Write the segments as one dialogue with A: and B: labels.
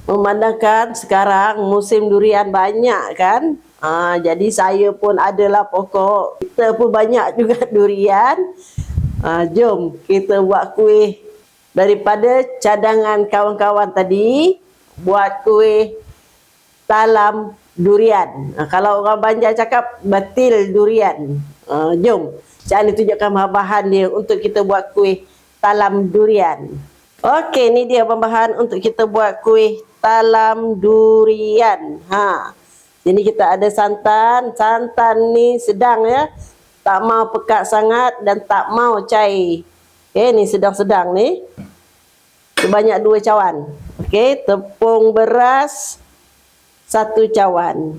A: memandangkan sekarang musim durian banyak kan. Jadi saya pun adalah pokok. Kita pun banyak juga durian. Jom kita buat kuih daripada cadangan kawan-kawan tadi. Buat kuih talam durian. Kalau orang Banjar cakap batil durian. Jom saya tunjukkan bahan-bahan dia untuk kita buat kuih talam durian. Okey, ni dia bahan-bahan untuk kita buat kuih talam durian. Jadi kita ada santan. Santan ni sedang ya. Tak mau pekat sangat dan tak mau cair. Okey, ni sedang-sedang ni. Sebanyak 2 cawan. Okey, tepung beras 1 cawan.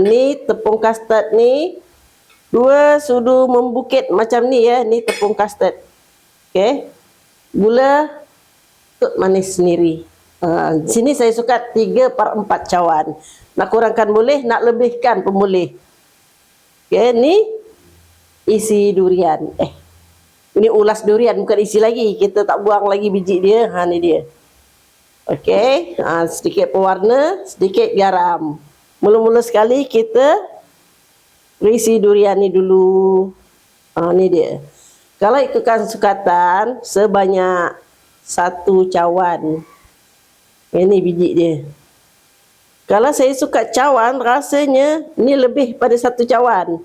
A: Ni tepung custard ni 2 sudu membukit macam ni ya. Ni tepung custard. Okey. Gula untuk manis sendiri. Sini saya suka 3/4 cawan. Nak kurangkan boleh, nak lebihkan pun boleh. Okey, ni isi durian. Ini ulas durian, bukan isi lagi. Kita tak buang lagi biji dia. Ni dia. Okey, sedikit pewarna, sedikit garam. Mula-mula sekali kita isi durian ni dulu. Ni dia. Kalau ikutkan sukatan, sebanyak 1 cawan. Ini biji dia. Kalau saya suka cawan, rasanya ni lebih pada 1 cawan.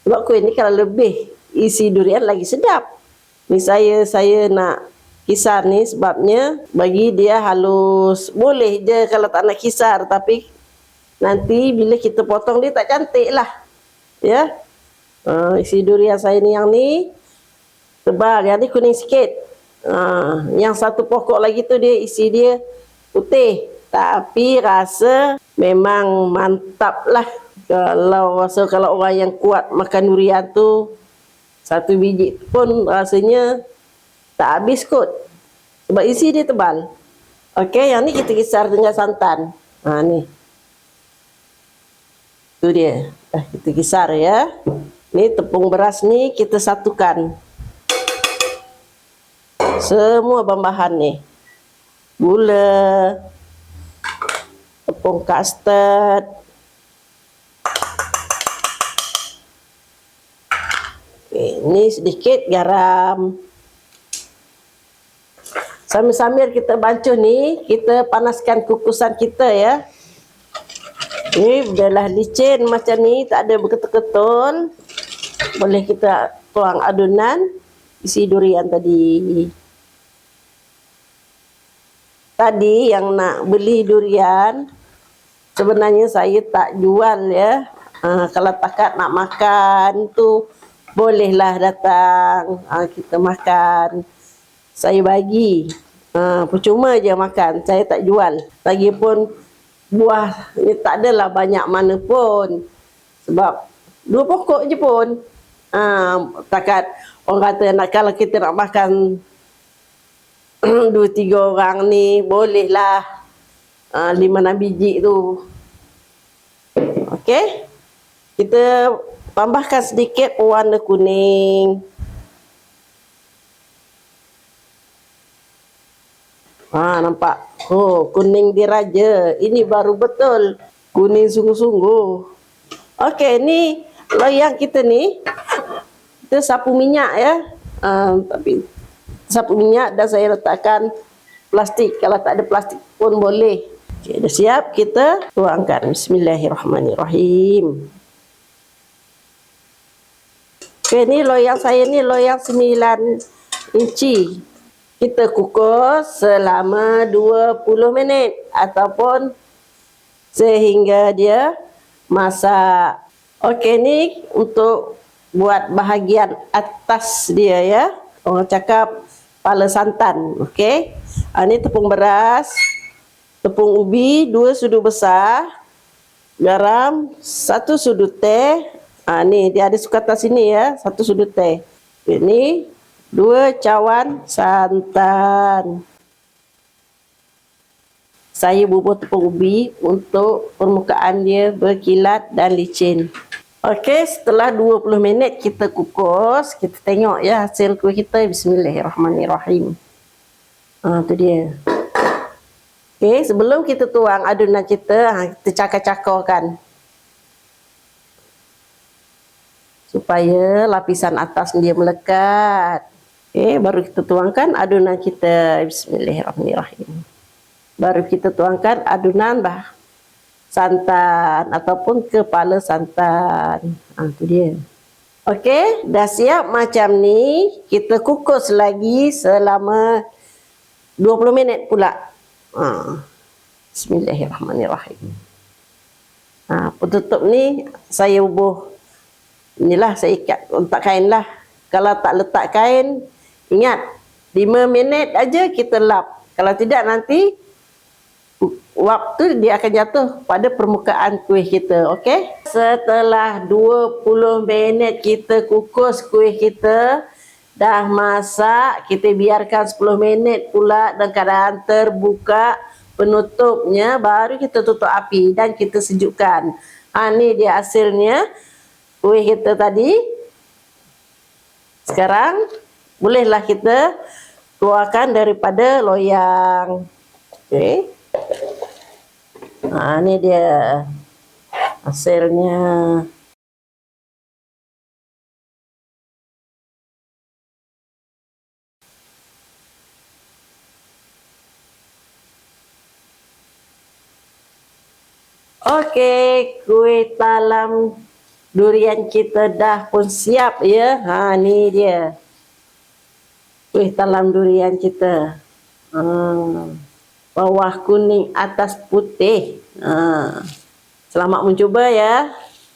A: Sebab kuih ni kalau lebih isi durian lagi sedap. Ni saya nak kisar ni sebabnya bagi dia halus. Boleh je kalau tak nak kisar, tapi nanti bila kita potong dia tak cantik lah. Ya. Isi durian saya ni yang ni tebal, yang ni kuning sikit. Yang satu pokok lagi tu dia isi dia putih, tapi rasa memang mantap lah. Kalau orang yang kuat makan durian tu, 1 biji pun rasanya tak habis kot. Sebab isi dia tebal. Okey, yang ni kita kisar dengan santan. Ni. Tu dia. Kita kisar ya. Ni tepung beras ni kita satukan. Semua bahan-bahan ni. Gula, tepung custard, ni sedikit garam. Sambil-sambil kita bancuh ni, kita panaskan kukusan kita ya. Ni biarlah licin macam ni, tak ada berketul-ketul. Boleh kita tuang adunan isi durian tadi. Tadi yang nak beli durian, sebenarnya saya tak jual ya. Kalau takat nak makan tu, bolehlah datang. Kita makan. Saya bagi. Percuma je makan. Saya tak jual. Lagipun buah ni tak adalah banyak mana pun. Sebab 2 pokok je pun. Takat orang kata kalau kita nak makan 2-3 orang ni, bolehlah 5-6 biji tu. Okey. Kita tambahkan sedikit pewarna kuning. Nampak? Kuning diraja. Ini baru betul kuning sungguh-sungguh. Okey, ni loyang kita ni. Kita sapu minyak ya. Tapi sapu minyak dan saya letakkan plastik. Kalau tak ada plastik pun boleh. Okey, dah siap, kita tuangkan. Bismillahirrahmanirrahim. Okey, ni loyang saya ni loyang 9 inci. Kita kukus selama 20 minit ataupun sehingga dia masak. Okey, ni untuk buat bahagian atas dia ya. Orang cakap kepala santan. Okey. Ni tepung beras, tepung ubi 2 sudu besar, garam 1 sudu teh. Ni dia ada sukatan sini ya, 1 sudu teh. Ini 2 cawan santan. Saya bubur tepung ubi untuk permukaan dia berkilat dan licin. Okey, setelah 20 minit kita kukus, kita tengok ya hasil kuih kita. Bismillahirrahmanirrahim. Tu dia. Okey, sebelum kita tuang adunan kita, kita cakar-cakarkan. Supaya lapisan atas dia melekat. Okey, baru kita tuangkan adunan kita. Bismillahirrahmanirrahim. Baru kita tuangkan adunan santan ataupun kepala santan. Itu dia. Okey, dah siap macam ni. Kita kukus lagi selama 20 minit pula. Bismillahirrahmanirrahim. Penutup ni saya bubuh. Inilah saya ikat letak kain lah. Kalau tak letak kain, ingat 5 minit aja kita lap. Kalau tidak nanti waktu dia akan jatuh pada permukaan kuih kita. Okey? Setelah 20 minit kita kukus kuih kita dah masak, kita biarkan 10 minit pula dalam keadaan terbuka penutupnya, baru kita tutup api dan kita sejukkan. Ni dia hasilnya kuih kita tadi. Sekarang bolehlah kita keluarkan daripada loyang. Okey. Ni dia hasilnya. Okey, kuih talam durian kita dah pun siap ya. Ni dia. Kuih talam durian kita. Bawah kuning, atas putih. Selamat mencuba ya.